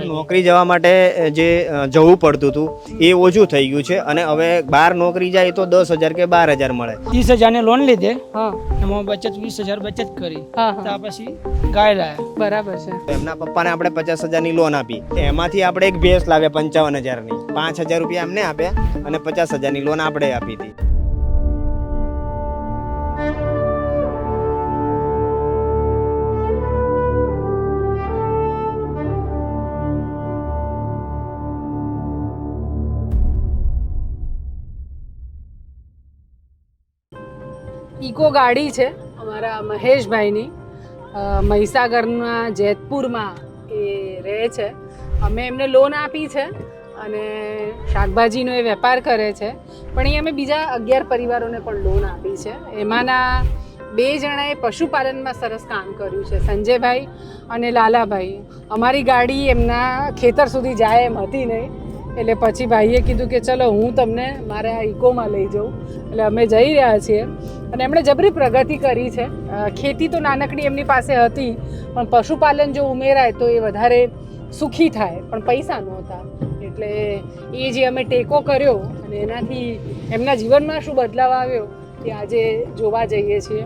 નોકરી જવા માટે જે જવું પડતું હતું એ ઓછું થઈ ગયું છે અને હવે બહાર નોકરી જાય તો 10,000 કે 12,000 મળે. 30,000 ની લોન લીધે, હા એમાં બચત 20,000 બચત કરી, હા હા ત્યાર પછી ગાય લાયા. બરાબર છે. એમના પપ્પાને આપણે 50,000 ની લોન આપી, એમાંથી આપણે એક ભેંસ લાવ્યા 55,000 ની, 5,000 રૂપિયા એમને આપ્યા અને 50,000 ની લોન આપણે આપી હતી. ઇકો ગાડી છે અમારા મહેશભાઈની, મહીસાગરના જેતપુરમાં એ રહે છે. અમે એમને લોન આપી છે અને શાકભાજીનો એ વેપાર કરે છે, પણ એ અમે બીજા 11 પરિવારોને પણ લોન આપી છે. એમાંના 2 જણાએ પશુપાલનમાં સરસ કામ કર્યું છે, સંજયભાઈ અને લાલાભાઈ. અમારી ગાડી એમના ખેતર સુધી જાય એમ હતી નહીં, એટલે પછી ભાઈએ કીધું કે ચલો હું તમને મારે આ ઇકોમાં લઈ જાઉં. એટલે અમે જઈ રહ્યા છીએ અને એમણે જબરી પ્રગતિ કરી છે. ખેતી તો નાનકડી એમની પાસે હતી, પણ પશુપાલન જો ઉમેરાય તો એ વધારે સુખી થાય, પણ પૈસા નહોતા. એટલે એ જે અમે ટેકો કર્યો અને એનાથી એમના જીવનમાં શું બદલાવ આવ્યો એ આજે જોવા જઈએ છીએ.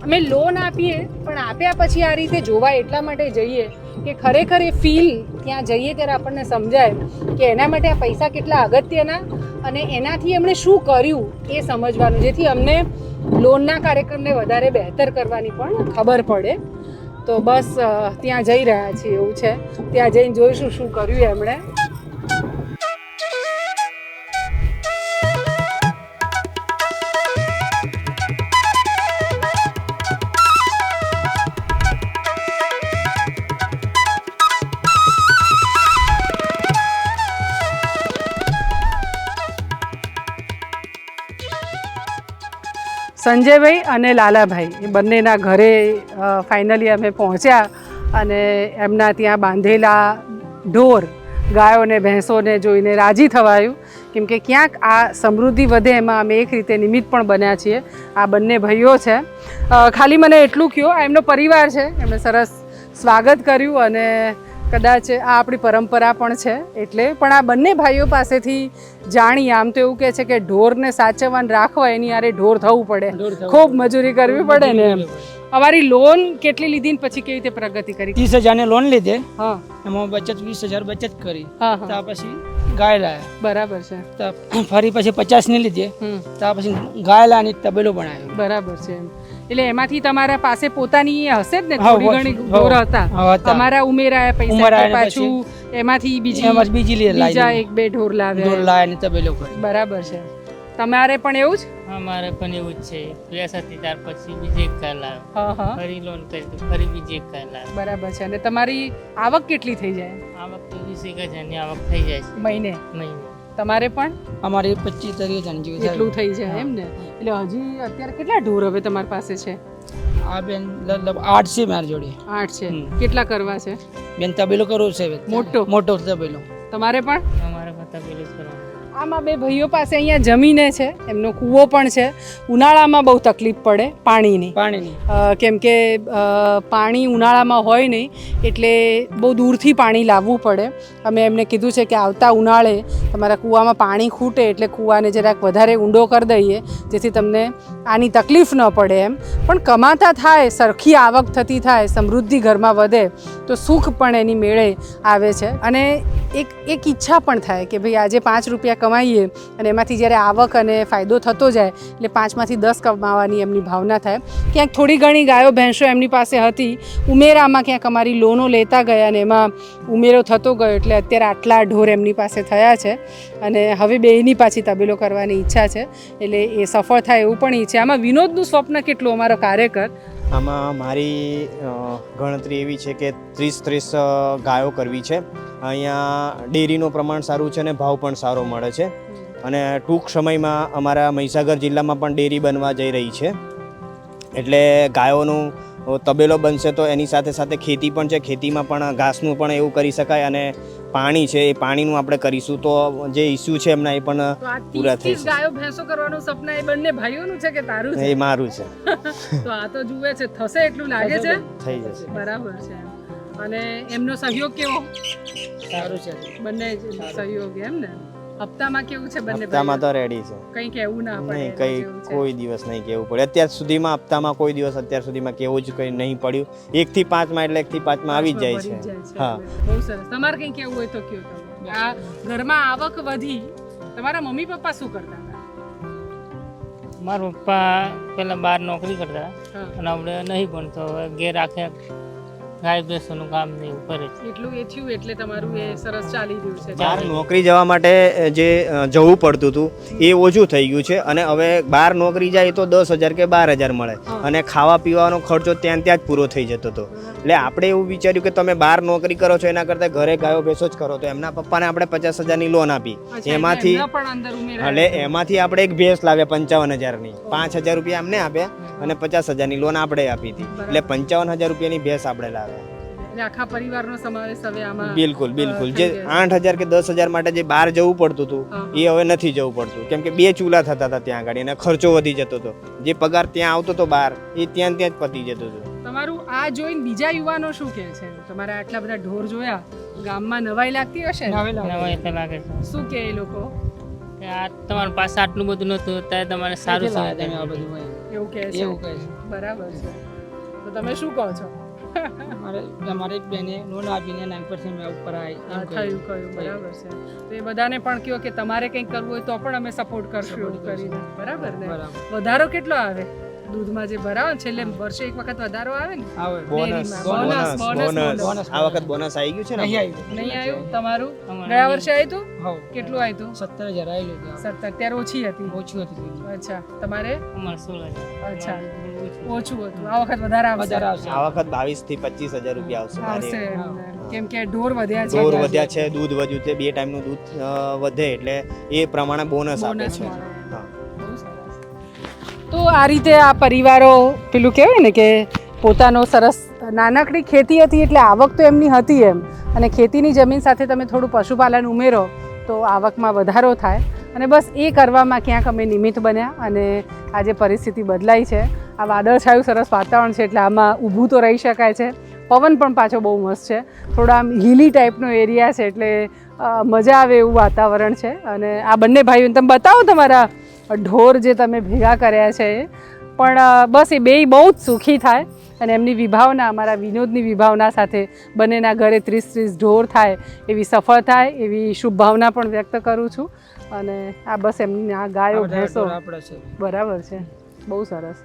અમે લોન આપીએ, પણ આપ્યા પછી આ રીતે જોવા એટલા માટે જઈએ કે ખરેખર એ ફીલ ત્યાં જઈએ ત્યારે આપણને સમજાય કે એના માટે આ પૈસા કેટલા અગત્યના અને એનાથી એમણે શું કર્યું એ સમજવાનું, જેથી અમને લોનના કાર્યક્રમને વધારે બહેતર કરવાની પણ ખબર પડે. તો બસ ત્યાં જઈ રહ્યા છીએ એવું છે. ત્યાં જઈને જોઈશું શું કર્યું એમણે. સંજયભાઈ અને લાલાભાઈ એ બંનેના ઘરે ફાઇનલી અમે પહોંચ્યા અને એમના ત્યાં બાંધેલા ઢોર, ગાયો અને ભેંસોને જોઈને રાજી થવાયું, કેમ કે ક્યાંક આ સમૃદ્ધિ વધે એમાં અમે એક રીતે નિમિત્ત પણ બન્યા છીએ. આ બંને ભાઈઓ છે. ખાલી મને એટલું કહો, આ એમનો પરિવાર છે, એમણે સરસ સ્વાગત કર્યું અને કદાચ આ આપણી પરંપરા પણ છે એટલે. પણ આ બંને ભાઈઓ પાસેથી જાણીએ. આમ તો એવું કહે છે કે ઢોરને સાચવવાને રાખવા એની યારે ઢોર થવું પડે, ખૂબ મજૂરી કરવી પડે ને એમ. અમારી લોન કેટલી લીધી ને પછી કેવી રીતે પ્રગતિ કરી? 30,000 ની લોન લીધે, હા એમાં બચત 20,000 બચત કરી, હા હા ત્યાર પછી ગાય લાયા. બરાબર છે. ફરી પછી 50 ની લીધે, ત્યાર પછી ગાય લાની તબેલો બનાવ્યો. બરાબર છે. એટલે એમાંથી તમારા પાસે પોતાની હશે જ ને, થોડી ઘણી ઢોર હતા, તમારા ઉમેરાયા પૈસા, પાછું એમાંથી બીજી બીજા 1-2 ઢોર લાવ્યા. લાયા તબેલો કરી. બરાબર છે. તમારે પણ એવું જ? અમારે પણ એવું જ છે. ભેંસ હતી, ત્યાર પછી બીજી એક ગાય લાવ્યો, હા હા ફરી લોન કરી તો ફરી બીજી એક ગાય લાવ્યો. બરાબર છે. અને તમારી આવક કેટલી થઈ જાય આ વખતે 20,000 ની આવક થઈ જાય છે મહિને? મહિને. તમારે પણ અમારે 25-30,000 જેવું એટલું થઈ જાય એમ ને? એટલે હજી અત્યારે કેટલા ઢોર હવે તમારી પાસે છે? આ બેન 8 છે મારી જોડે. 8 છે. કેટલા કરવા છે? બેન તબેલો કરવો છે. મોટો તબેલો. તમારે પણ? અમારે બધા પેલું જ કરવાનું. આમાં 2 ભાઈઓ પાસે અહીંયા જમીને છે, એમનો કૂવો પણ છે. ઉનાળામાં બહુ તકલીફ પડે પાણીની, કેમ કે પાણી ઉનાળામાં હોય નહીં એટલે બહુ દૂરથી પાણી લાવવું પડે. અમે એમને કીધું છે કે આવતા ઉનાળે તમારા કૂવામાં પાણી ખૂટે એટલે કૂવાને જરાક વધારે ઊંડો કરી દઈએ, જેથી તમને આની તકલીફ ન પડે એમ. પણ કમાતા થાય, સરખી આવક થતી થાય, સમૃદ્ધિ ઘરમાં વધે તો સુખ પણ એની મેળે આવે છે. અને એક ઈચ્છા પણ થાય કે ભાઈ આજે 5 રૂપિયા કમાઈએ અને એમાંથી જ્યારે આવક અને ફાયદો થતો જાય એટલે 5માંથી 10 કમાવાની એમની ભાવના થાય. ક્યાંક થોડી ઘણી ગાયો ભેંસો એમની પાસે હતી, ઉમેરામાં ક્યાંક અમારી લોનો લેતા ગયા અને એમાં ઉમેરો થતો ગયો એટલે અત્યારે આટલા ઢોર એમની પાસે થયા છે અને હવે બેયની પાછી તબેલો કરવાની ઈચ્છા છે. એટલે એ સફળ થાય એવું પણ ઈચ્છે. આમાં વિનોદનું સ્વપ્ન કેટલું અમારો કાર્યકર? આમાં મારી ગણતરી એવી છે કે 30 ગાયો કરવી છે. અહીંયા ડેરીનું પ્રમાણ સારું છે અને ભાવ પણ સારો મળે છે. અને ટૂંક સમયમાં અમારા મહીસાગર જિલ્લામાં પણ ડેરી બનવા જઈ રહી છે. એટલે ગાયોનું તબેલો બનશે તો એની સાથે સાથે ખેતી પણ છે. ખેતીમાં પણ ઘાસનું પણ એવું કરી શકાય અને પાણી છે એ પાણીનું આપણે કરીશું તો જે ઇસ્યુ છે એમના એ પણ પૂરા થઈ જશે. ગાયો ભેંસો કરવાનું સપના એ બંને ભાઈઓનું છે કે તારું છે? એ મારું છે. તો આ તો જુએ છે, થશે એટલું લાગે છે? થઈ જશે. બરાબર છે. અને એમનો સહયોગ કેવો? સારું છે બંને જ સહયોગ એમ ને? હપ્તામાં કેવું છે બંને હપ્તામાં તો રેડી છે, કંઈ કહેવું ના પડે નહીં એના કઈ જેવું છે. કોઈ દિવસ નહીં કેવું પડે. અત્યાર સુધીમાં હપ્તામાં કોઈ દિવસ અત્યાર સુધીમાં કેવું જ કંઈ નહીં પડ્યું. 1 થી 5 માં એટલે 1 થી 5 માં આવી જ જાય ભરી છે. છે. હા. બહુ સરસ. તમારે કંઈ કહેવું હોય તો કયો તમે. આ ઘરમાં આવક વધી, તમારા મમ્મી પપ્પા શું કરતા હતા? મારા પપ્પા પહેલાં બહાર નોકરી કરતા હા. અને આપણે નહીં પણ તો હવે ઘેર આખે ગાય ભેંસોનું કામ ને એવું કરે છે. એટલું એ થયું એટલે તમારું એ સરસ ચાલી રહ્યું છે. બહાર નોકરી જવા માટે જે જવું પડતું હતું એ ઓછું થઈ ગયું છે. અને હવે બહાર નોકરી જાય તો 10,000 કે 12,000 મળે હા. અને ખાવા પીવાનો ખર્ચો ત્યાં જ પૂરો થઈ જતો હતો. એટલે આપણે એવું વિચાર્યું કે તમે બહાર નોકરી કરો છો એના કરતાં ઘરે ગાયો ભેંસો જ કરો. તો એમના પપ્પાને આપણે 50,000 ની લોન આપી. અચ્છા, એમાંથી એમના પણ અંદર ઉમેરાયા એટલે છે. એમાંથી આપણે એક ભેંસ લાવ્યા 55,000 ની. 5,000 રૂપિયા એમને આપ્યા અને 50,000 ની લોન આપણે આપી હતી. એટલે 55,000 રૂપિયાની ભેંસ આપણે લાવ્યા. એટલે આખા પરિવારનો સમાવેશ હવે આમાં બિલકુલ બિલકુલ. થઈ જે ગયો 8,000 કે 10,000 માટે જે બહાર જવું પડતું હતું હા. એ હવે નથી જવું પડતું, કેમ કે 2 ચૂલા થતા હતા ત્યાં આગળ અને ખર્ચો વધી જતો હતો. જે પગાર ત્યાં આવતો હતો બહાર એ ત્યાં જ પતી જતો હતો. તમારું આ જોઈને બીજા યુવાનો શું કહે છે? તમારે આટલા બધા ઢોર જોયા, ગામમાં નવાઈ લાગતી હશે ને? નવાઈ તો લાગે છે શું કહે એ લોકો? કે આ તમારી પાસે આટલું બધું નહોતું ત્યારે તમારે સારું છે એવું કહે છે? એવું કહે છે. બરાબર છે. તો તમે શું કહો છો? અમારે એક બેને લોન આપીને 9% મેં ઉપર હા, થયું કયું બરાબર છે. તો એ બધાને પણ કહો કે તમારે કંઈક કરવું હોય તો પણ અમે સપોર્ટ કરશું એવું કરીને. બરાબર ને? વધારો કેટલો આવે દૂધમાં જે ભરાવો ને છેલ્લે વર્ષે એક વખત વધારો આવે ને બોનસ ડેરીમાં? બોનસ. બોનસ આ વખત બોનસ આવી ગયું છે ને? નહીં આવ્યું તમારું? અમારે ગયા વર્ષે આવ્યું હતું? કેટલું આવ્યું હતું? 17,000 આવેલું 17. ત્યારે ઓછી હતી? ઓછું હતું અચ્છા. તમારે? અમારે 16,000. અચ્છા, ઓછું હતું. આ વખત વધારે આવશે? આ વખત 22 થી 25,000 રૂપિયા આવશે આવશે મારી. એમને. કેમ કે ઢોર વધ્યા છે. ઢોર વધ્યા છે, દૂધ વધ્યું છે, 2 ટાઈમનું દૂધ વધે એટલે એ પ્રમાણે બોનસ આપે બોનસ છે. મળે. હા. બહુ સરસ. તો આ રીતે આ પરિવારો પેલું કહેવાય ને કે પોતાનો સરસ નાનકડી ખેતી હતી એટલે આવક તો એમની હતી એમ, અને ખેતીની જમીન સાથે તમે થોડું પશુપાલન ઉમેરો તો આવકમાં વધારો થાય. અને બસ એ કરવામાં ક્યાંક અમે નિમિત્ત બન્યા અને આજે પરિસ્થિતિ બદલાઈ છે. આ વાદળછાયું સરસ વાતાવરણ છે એટલે આમાં ઊભું તો રહી શકાય છે. પવન પણ પાછો બહુ મસ્ત છે. થોડા આમ હિલી ટાઈપનો એરિયા છે એટલે મજા આવે એવું વાતાવરણ છે. અને આ બંને ભાઈઓને તમે બતાવો તમારા ઢોર જે તમે ભેગા કર્યા છે એ. પણ બસ એ બેય બહુ જ સુખી થાય અને એમની વિભાવના, અમારા વિનોદની વિભાવના સાથે બંનેના ઘરે 30 ઢોર થાય એવી સફળ થાય એવી શુભ ભાવના પણ વ્યક્ત કરું છું. અને આ બસ એમની આ ગાયો ભેંસો આપણે છે બરાબર છે. બહુ સરસ.